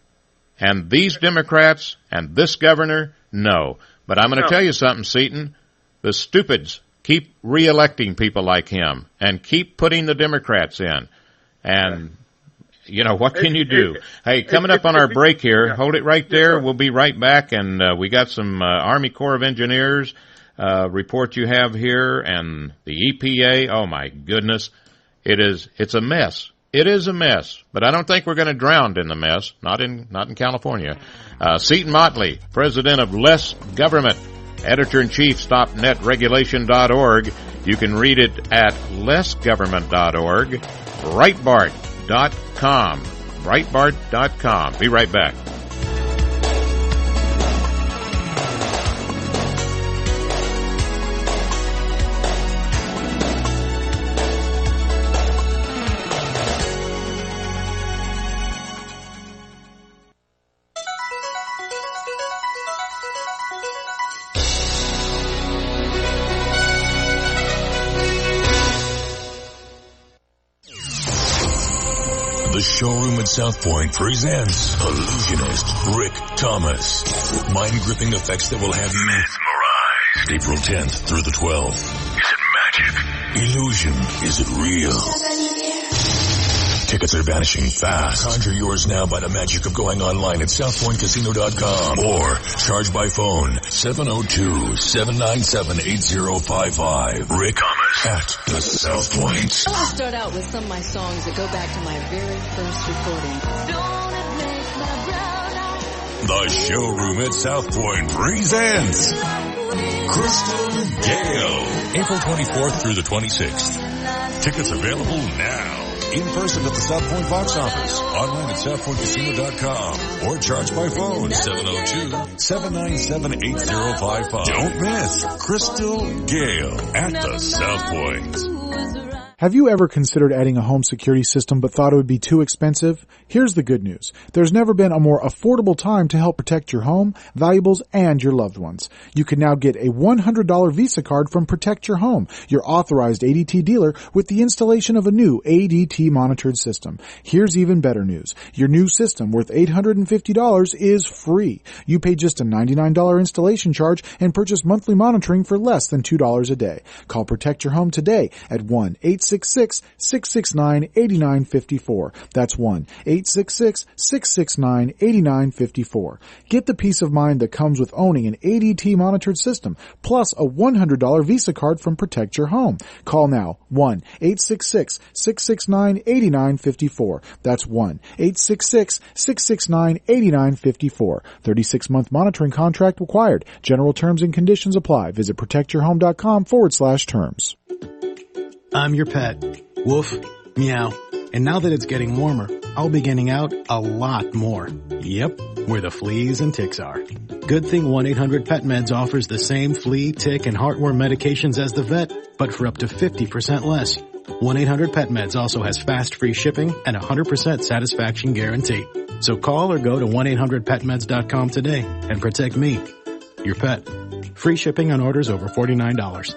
and these Democrats and this governor, no. But I'm going to tell you something, Seton. The stupids keep re-electing people like him and keep putting the Democrats in. And, what can you do? Hey, coming up on our break here, hold it right there. We'll be right back, and we got some Army Corps of Engineers report you have here, and the EPA. Oh, my goodness. It's a mess. It is a mess, but I don't think we're going to drown in the mess. Not in California. Seton Motley, president of Less Government, editor-in-chief, StopNetRegulation.org. You can read it at lessgovernment.org. Breitbart.com. Breitbart.com. Be right back. The Showroom at South Point presents illusionist Rick Thomas. Mind-gripping effects that will have you mesmerized. April 10th through the 12th. Is it magic? Illusion. Is it real? Tickets are vanishing fast. Conjure yours now by the magic of going online at southpointcasino.com or charge by phone 702-797-8055. Rick Thomas at the South Point. I'll start out with some of my songs that go back to my very first recording. Don't it make my brown The showroom at South Point presents Crystal Gale, April 24th through the 26th. Tickets available now. In person at the South Point box office, online at southpointcasino.com, or charge by phone 702-797-8055. Don't miss Crystal Gale at the South Point. Have you ever considered adding a home security system but thought it would be too expensive? Here's the good news. There's never been a more affordable time to help protect your home, valuables, and your loved ones. You can now get a $100 Visa card from Protect Your Home, your authorized ADT dealer, with the installation of a new ADT monitored system. Here's even better news. Your new system, worth $850, is free. You pay just a $99 installation charge and purchase monthly monitoring for less than $2 a day. Call Protect Your Home today at 1-866-669-8954. That's 1-866-669-8954. Get the peace of mind that comes with owning an ADT monitored system, plus a $100 Visa card from Protect Your Home. Call now, 1-866-669-8954. That's 1-866-669-8954. 36-month monitoring contract required. General terms and conditions apply. Visit protectyourhome.com/terms. I'm your pet. Woof, meow. And now that it's getting warmer, I'll be getting out a lot more. Yep, where the fleas and ticks are. Good thing 1-800-PET-MEDS offers the same flea, tick, and heartworm medications as the vet, but for up to 50% less. 1-800-PET-MEDS also has fast free shipping and 100% satisfaction guarantee. So call or go to 1-800-PETMEDS.com today and protect me, your pet. Free shipping on orders over $49.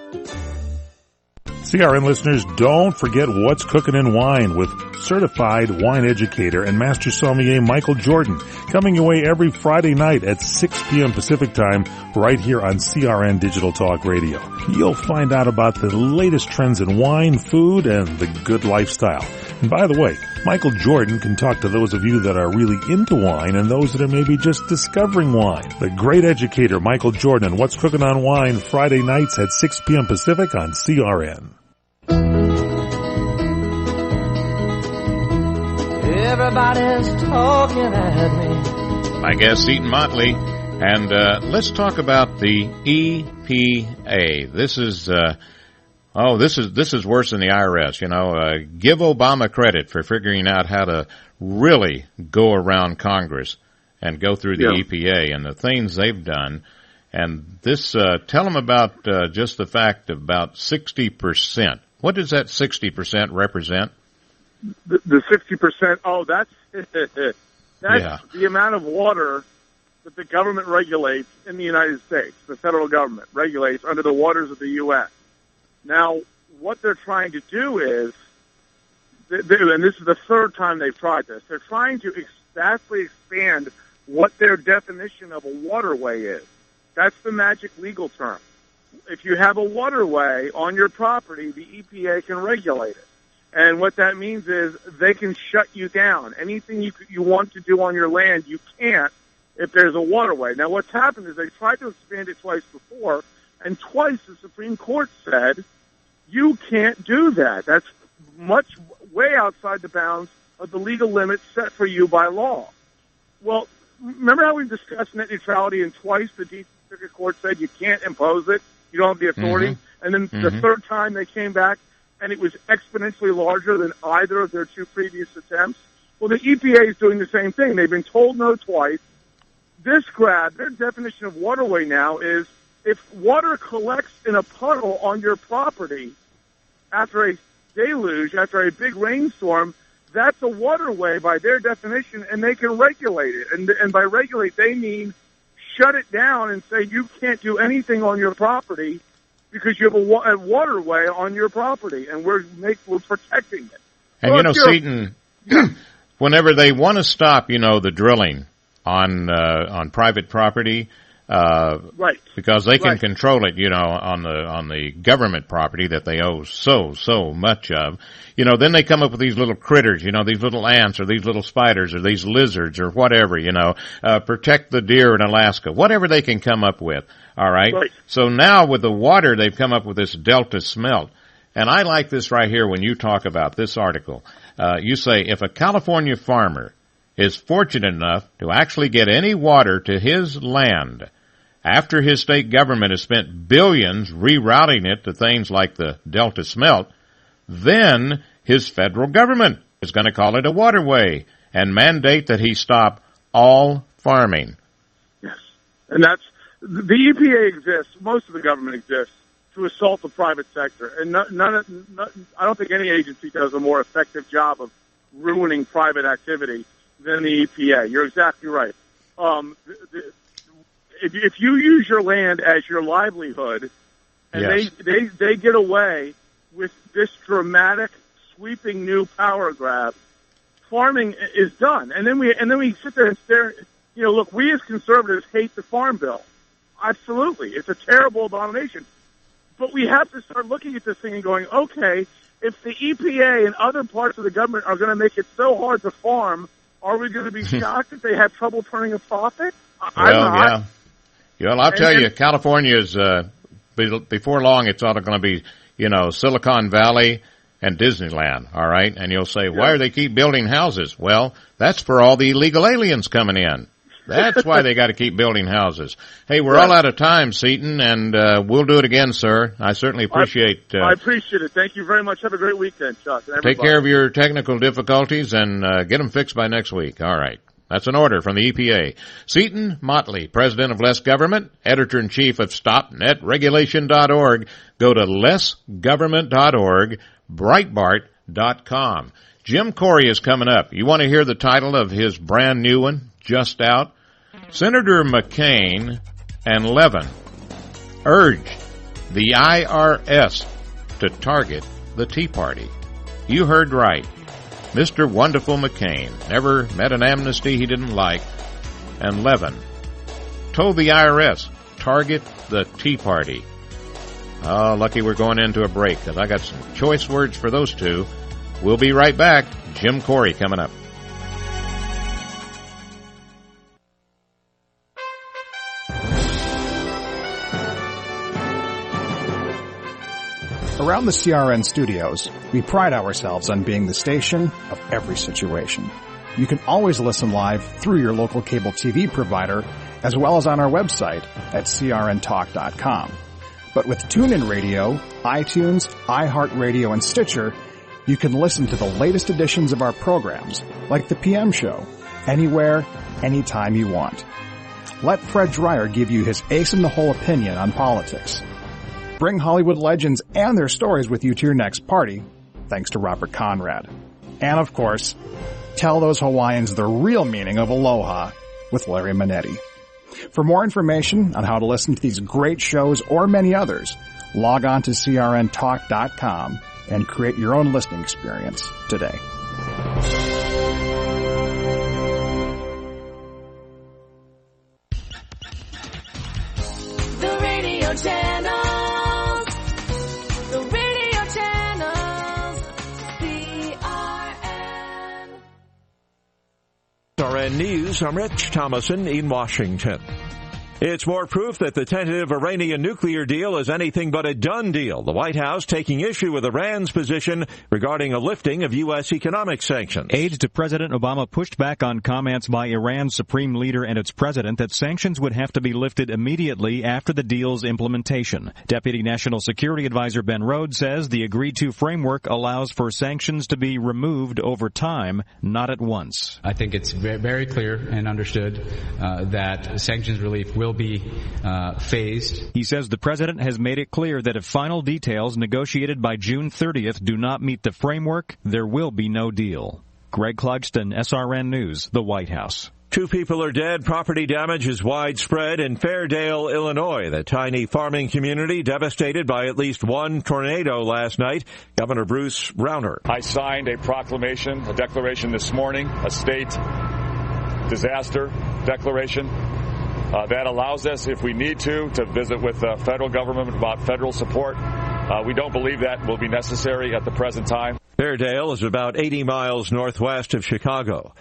CRN listeners, don't forget What's Cooking in Wine with certified wine educator and master sommelier Michael Jordan, coming your way every Friday night at 6 p.m. Pacific Time right here on CRN Digital Talk Radio. You'll find out about the latest trends in wine, food, and the good lifestyle. And by the way, Michael Jordan can talk to those of you that are really into wine and those that are maybe just discovering wine. The great educator Michael Jordan, What's Cooking on Wine, Friday nights at 6 p.m. Pacific on CRN. Everybody's talking at me. My guest, Seton Motley, and let's talk about the EPA. This is worse than the IRS. You know, give Obama credit for figuring out how to really go around Congress and go through the EPA and the things they've done. And this, tell them about just the fact of about 60%. What does that 60% represent? The 60%, that's the amount of water that the government regulates in the United States. The federal government regulates under the waters of the U.S. Now, what they're trying to do is, and this is the third time they've tried this, they're trying to vastly expand what their definition of a waterway is. That's the magic legal term. If you have a waterway on your property, the EPA can regulate it. And what that means is they can shut you down. Anything you want to do on your land, you can't if there's a waterway. Now, what's happened is they tried to expand it twice before, and twice the Supreme Court said, you can't do that. That's way outside the bounds of the legal limits set for you by law. Well, remember how we discussed net neutrality, and twice the D.C. Circuit Court said you can't impose it? You don't have the authority. Mm-hmm. And then the third time they came back, and it was exponentially larger than either of their two previous attempts. Well, the EPA is doing the same thing. They've been told no twice. This grab, their definition of waterway now is if water collects in a puddle on your property after a deluge, after a big rainstorm, that's a waterway by their definition, and they can regulate it. And by regulate, they mean shut it down and say you can't do anything on your property because you have a waterway on your property, and we're protecting it. And, well, Seton, whenever they want to stop, the drilling on private property, right, because they can control it, on the government property that they owe so much of, then they come up with these little critters, these little ants or these little spiders or these lizards or whatever, protect the deer in Alaska, whatever they can come up with. All right. So now with the water, they've come up with this delta smelt. And I like this right here when you talk about this article. You say if a California farmer is fortunate enough to actually get any water to his land after his state government has spent billions rerouting it to things like the Delta Smelt, then his federal government is going to call it a waterway and mandate that he stop all farming. Yes. And that's, the EPA exists, most of the government exists, to assault the private sector. And I don't think any agency does a more effective job of ruining private activity than the EPA. You're exactly right. If you use your land as your livelihood, and yes. they get away with this dramatic, sweeping new power grab, farming is done. And then we sit there and stare. You know, look, we as conservatives hate the Farm Bill. Absolutely, it's a terrible abomination. But we have to start looking at this thing and going, okay, if the EPA and other parts of the government are going to make it so hard to farm, are we going to be shocked that they have trouble turning a profit? Yeah. Well, I'll tell you, California's, before long, it's all going to be, Silicon Valley and Disneyland, all right? And you'll say, why do they keep building houses? Well, that's for all the illegal aliens coming in. That's why they got to keep building houses. Hey, we're all out of time, Seton, and we'll do it again, sir. I certainly appreciate I appreciate it. Thank you very much. Have a great weekend, Chuck. Take care of your technical difficulties and get them fixed by next week. All right. That's an order from the EPA. Seton Motley, president of Less Government, editor-in-chief of StopNetRegulation.org. Go to lessgovernment.org, Breitbart.com. Jim Corey is coming up. You want to hear the title of his brand new one, just out? Senator McCain and Levin urged the IRS to target the Tea Party. You heard right. Mr. Wonderful McCain never met an amnesty he didn't like, and Levin told the IRS, target the Tea Party. Oh, lucky we're going into a break, because I got some choice words for those two. We'll be right back. Jim Corey coming up. Around the CRN studios, we pride ourselves on being the station of every situation. You can always listen live through your local cable TV provider, as well as on our website at crntalk.com. But with TuneIn Radio, iTunes, iHeartRadio, and Stitcher, you can listen to the latest editions of our programs, like the PM Show, anywhere, anytime you want. Let Fred Dreyer give you his ace-in-the-hole opinion on politics. Bring Hollywood legends and their stories with you to your next party, thanks to Robert Conrad. And of course, tell those Hawaiians the real meaning of aloha with Larry Manetti. For more information on how to listen to these great shows or many others, log on to crntalk.com and create your own listening experience today. The radio channels, CRN. CRN News, I'm Rich Thomason in Washington. It's more proof that the tentative Iranian nuclear deal is anything but a done deal. The White House taking issue with Iran's position regarding a lifting of U.S. economic sanctions. Aides to President Obama pushed back on comments by Iran's supreme leader and its president that sanctions would have to be lifted immediately after the deal's implementation. Deputy National Security Advisor Ben Rhodes says the agreed-to framework allows for sanctions to be removed over time, not at once. I think it's very clear and understood that sanctions relief will be phased. He says the president has made it clear that if final details negotiated by June 30th do not meet the framework, there will be no deal. Greg Clugston, SRN News, the White House. 2 people are dead. Property damage is widespread in Fairdale, Illinois, the tiny farming community devastated by at least one tornado last night. Governor Bruce Rauner. I signed a proclamation, a declaration this morning, a state disaster declaration. That allows us, if we need to visit with the federal government about federal support. We don't believe that will be necessary at the present time. Fairdale is about 80 miles northwest of Chicago.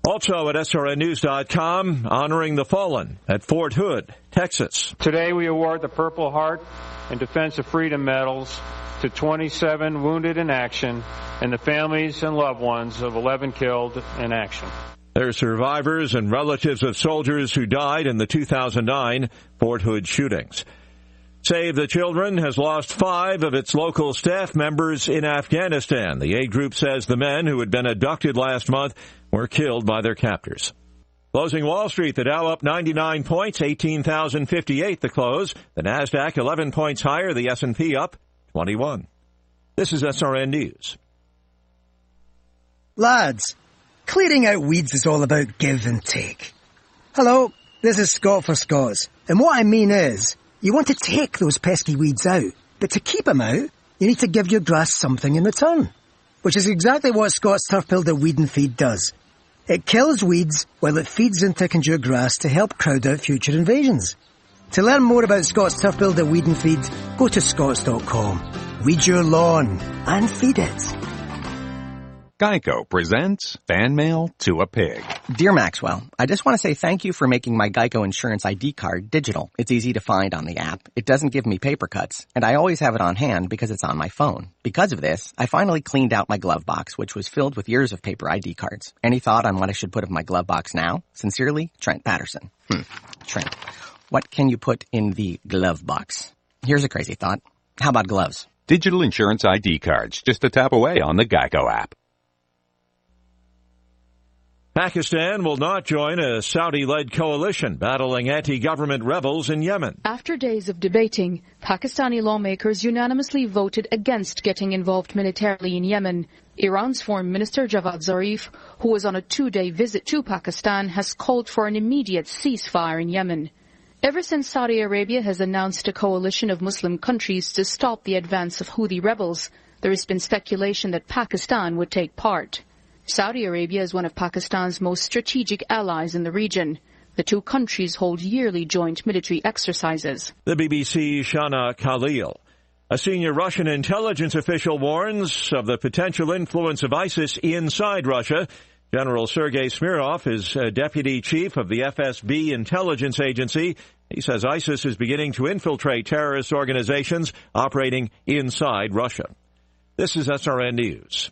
Also at SRNnews.com, honoring the fallen at Fort Hood, Texas. Today we award the Purple Heart and Defense of Freedom medals to 27 wounded in action and the families and loved ones of 11 killed in action. They're survivors and relatives of soldiers who died in the 2009 Fort Hood shootings. Save the Children has lost 5 of its local staff members in Afghanistan. The aid group says the men who had been abducted last month were killed by their captors. Closing Wall Street, the Dow up 99 points, 18,058 the close. The Nasdaq 11 points higher, the S&P up 21. This is SRN News. Lads, clearing out weeds is all about give and take. Hello, this is Scott for Scots. And what I mean is, you want to take those pesky weeds out, but to keep them out, you need to give your grass something in return. Which is exactly what Scott's Turf Builder Weed and Feed does. It kills weeds while it feeds and thickens your grass to help crowd out future invasions. To learn more about Scott's Turf Builder Weed and Feed, go to Scotts.com. Weed your lawn and feed it. Geico presents Fan Mail to a Pig. Dear Maxwell, I just want to say thank you for making my Geico Insurance ID card digital. It's easy to find on the app. It doesn't give me paper cuts, and I always have it on hand because it's on my phone. Because of this, I finally cleaned out my glove box, which was filled with years of paper ID cards. Any thought on what I should put in my glove box now? Sincerely, Trent Patterson. Trent, what can you put in the glove box? Here's a crazy thought. How about gloves? Digital insurance ID cards, just a tap away on the Geico app. Pakistan will not join a Saudi-led coalition battling anti-government rebels in Yemen. After days of debating, Pakistani lawmakers unanimously voted against getting involved militarily in Yemen. Iran's Foreign Minister Javad Zarif, who was on a 2-day visit to Pakistan, has called for an immediate ceasefire in Yemen. Ever since Saudi Arabia has announced a coalition of Muslim countries to stop the advance of Houthi rebels, there has been speculation that Pakistan would take part. Saudi Arabia is one of Pakistan's most strategic allies in the region. The two countries hold yearly joint military exercises. The BBC's Shana Khalil. A senior Russian intelligence official warns of the potential influence of ISIS inside Russia. General Sergei Smirnov is deputy chief of the FSB intelligence agency. He says ISIS is beginning to infiltrate terrorist organizations operating inside Russia. This is SRN News.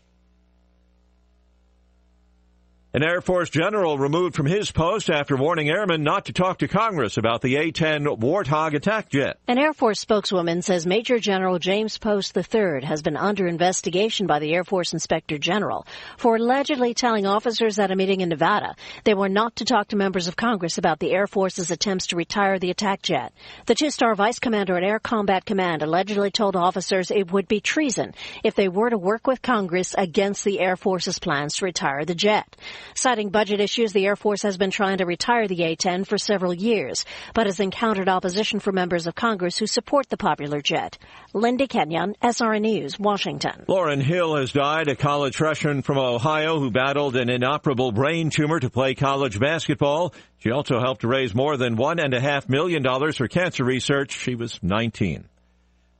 An Air Force general removed from his post after warning airmen not to talk to Congress about the A-10 Warthog attack jet. An Air Force spokeswoman says Major General James Post III has been under investigation by the Air Force Inspector General for allegedly telling officers at a meeting in Nevada they were not to talk to members of Congress about the Air Force's attempts to retire the attack jet. The 2-star vice commander at Air Combat Command allegedly told officers it would be treason if they were to work with Congress against the Air Force's plans to retire the jet. Citing budget issues, the Air Force has been trying to retire the A-10 for several years, but has encountered opposition from members of Congress who support the popular jet. Lindy Kenyon, SRN News, Washington. Lauren Hill has died, a college freshman from Ohio who battled an inoperable brain tumor to play college basketball. She also helped to raise more than $1.5 million for cancer research. She was 19.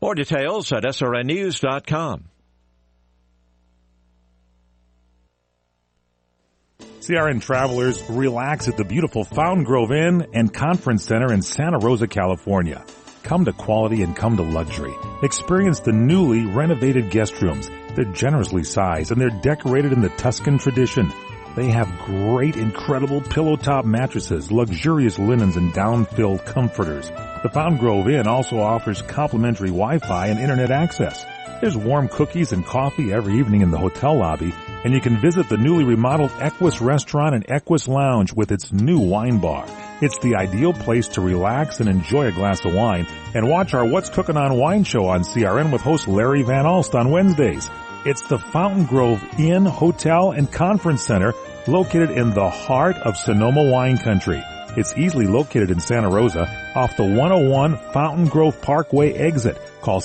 More details at srnnews.com. CRN travelers, relax at the beautiful Fountain Grove Inn and Conference Center in Santa Rosa, California. Come to quality and come to luxury. Experience the newly renovated guest rooms. They're generously sized and they're decorated in the Tuscan tradition. They have great, incredible pillow-top mattresses, luxurious linens, and down-filled comforters. The Fountain Grove Inn also offers complimentary Wi-Fi and internet access. There's warm cookies and coffee every evening in the hotel lobby, and you can visit the newly remodeled Equus Restaurant and Equus Lounge with its new wine bar. It's the ideal place to relax and enjoy a glass of wine and watch our What's Cooking on Wine show on CRN with host Larry Van Alst on Wednesdays. It's the Fountain Grove Inn, Hotel, and Conference Center located in the heart of Sonoma wine country. It's easily located in Santa Rosa off the 101 Fountain Grove Parkway exit. Call